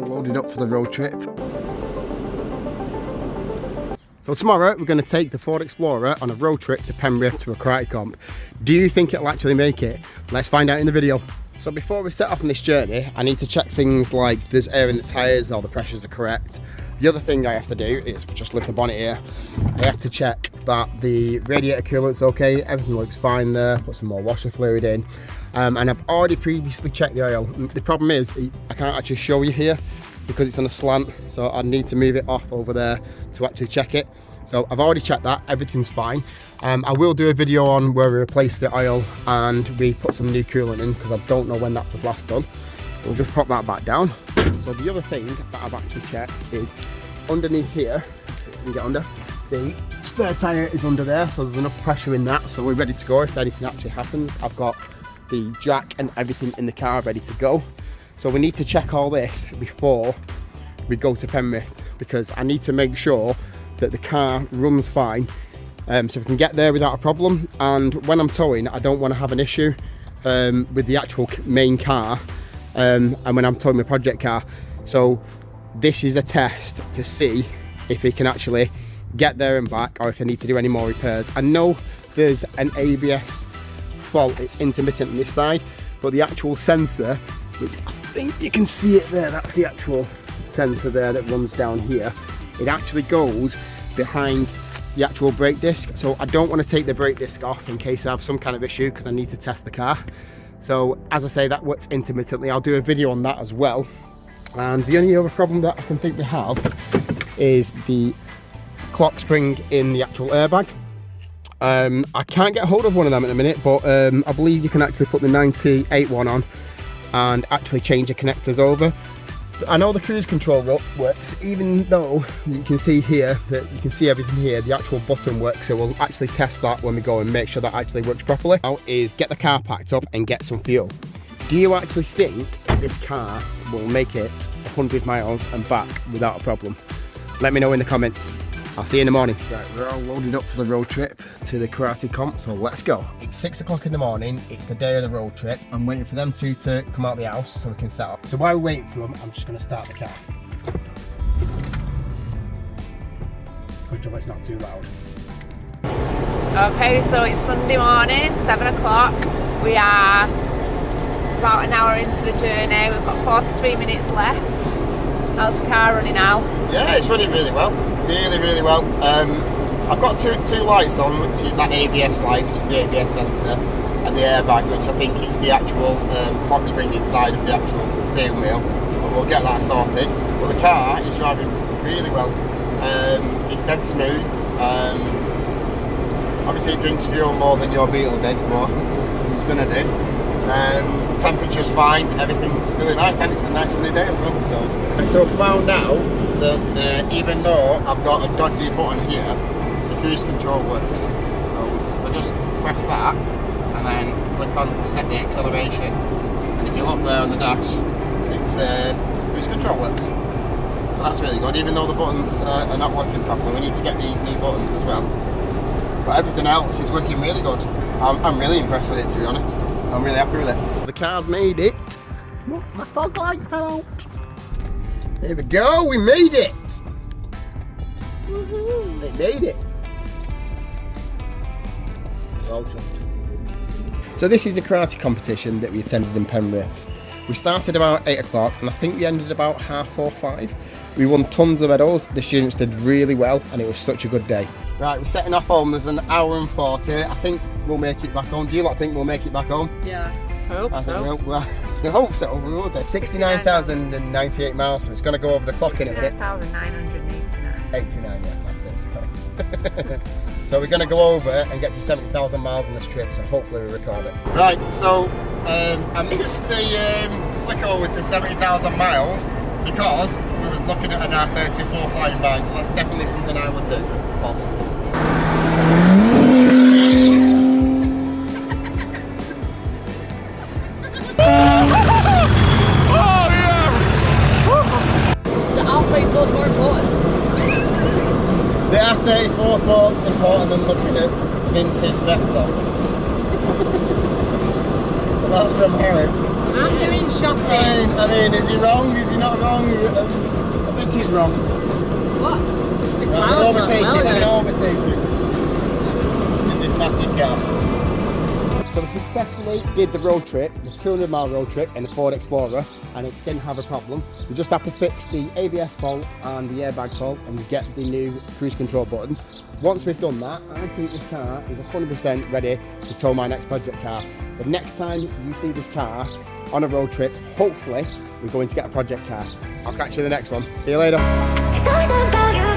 loaded up for the road trip. So tomorrow we're going to take the Ford Explorer on a road trip to Penrith to a karate comp. Do you think it'll actually make it? Let's find out in the video. So before we set off on this journey, I need to check things like there's air in the tyres, all the pressures are correct. The other thing I have to do is just lift the bonnet here. I have to check that the radiator coolant's okay, everything looks fine there, put some more washer fluid in. And I've already previously checked the oil. The problem is I can't actually show you here because it's on a slant, so I need to move it off over there to actually check it. So I've already checked that, everything's fine. I will do a video on where we replaced the oil and we put some new coolant in because I don't know when that was last done. So we'll just pop that back down. So the other thing that I've actually checked is underneath here, so you can get under, the spare tyre is under there, so there's enough pressure in that, so we're ready to go if anything actually happens. I've got the jack and everything in the car ready to go. So we need to check all this before we go to Penrith because I need to make sure that the car runs fine, so we can get there without a problem. And when I'm towing, I don't want to have an issue with the actual main car and when I'm towing my project car. So this is a test to see if it can actually get there and back or if I need to do any more repairs. I know there's an ABS fault, it's intermittent on this side, but the actual sensor, which I think you can see it there, that's the actual sensor there that runs down here. It actually goes behind the actual brake disc, so I don't want to take the brake disc off in case I have some kind of issue because I need to test the car. So as I say, that works intermittently. I'll do a video on that as well. And the only other problem that I can think we have is the clock spring in the actual airbag. I can't get hold of one of them at the minute, but I believe you can actually put the 98 one on and actually change the connectors over. I know the cruise control works, even though you can see here that you can see everything here, the actual button works, so we'll actually test that when we go and make sure that actually works properly. Now is get the car packed up and get some fuel. Do you actually think this car will make it 100 miles and back without a problem? Let me know in the comments. I'll see you in the morning. Right, we're all loaded up for the road trip to the karate comp, so let's go. It's 6 o'clock in the morning, it's the day of the road trip. I'm waiting for them two to come out of the house so we can set up. So while we're waiting for them, I'm just going to start the car. Good job it's not too loud. Okay, so it's Sunday morning, 7 o'clock. We are about an hour into the journey. We've got 43 minutes left. How's the car running now? Yeah, it's running really well. Really well. I've got two lights on, which is that ABS light, which is the ABS sensor, and the airbag, which I think is the actual clock spring inside of the actual steering wheel. And we'll get that sorted. But the car is driving really well. It's dead smooth. Obviously it drinks fuel more than your Beetle did, but it's gonna do. Temperature's fine, everything's really nice, and it's a nice sunny day as well. So found out that even though I've got a dodgy button here, the cruise control works. So if I just press that and then click on set the acceleration, and if you look there on the dash, it's cruise control works. So that's really good, even though the buttons are not working properly. We need to get these new buttons as well. But everything else is working really good. I'm really impressed with it, to be honest. I'm really happy with it. The car's made it. Look, my fog light fell out. There we go, we made it. Woohoo. It made it. Well done. So this is the karate competition that we attended in Penrith. We started about 8 o'clock and I think we ended about 4:30, 5. We won tons of medals. The students did really well and it was such a good day. Right, we're setting off home. There's an hour and 40. I think we'll make it back home. Do you lot think we'll make it back home? Yeah, I hope so. Well, I hope so. We will do. 69,098 miles, so it's going to go over the clock in a minute. 69,989. 89, yeah, that's it. So we're going to go over and get to 70,000 miles on this trip, so hopefully we record it. Right, so I missed the flick over to 70,000 miles because we was looking at an R34 flying by, so that's definitely something I would do. Pops. The R34 is more important than looking at vintage Vestops. Well, that's from Harry. I'm doing shopping. I mean, is he wrong? Is he not wrong? I think he's wrong. What? I'm going to overtake him. I'm going to overtake him in this massive car. So we successfully did the road trip, the 200-mile road trip in the Ford Explorer, and it didn't have a problem. We just have to fix the ABS fault and the airbag fault and get the new cruise control buttons. Once we've done that, I think this car is 100% ready to tow my next project car. The next time you see this car on a road trip, hopefully we're going to get a project car. I'll catch you in the next one. See you later. It's always about you.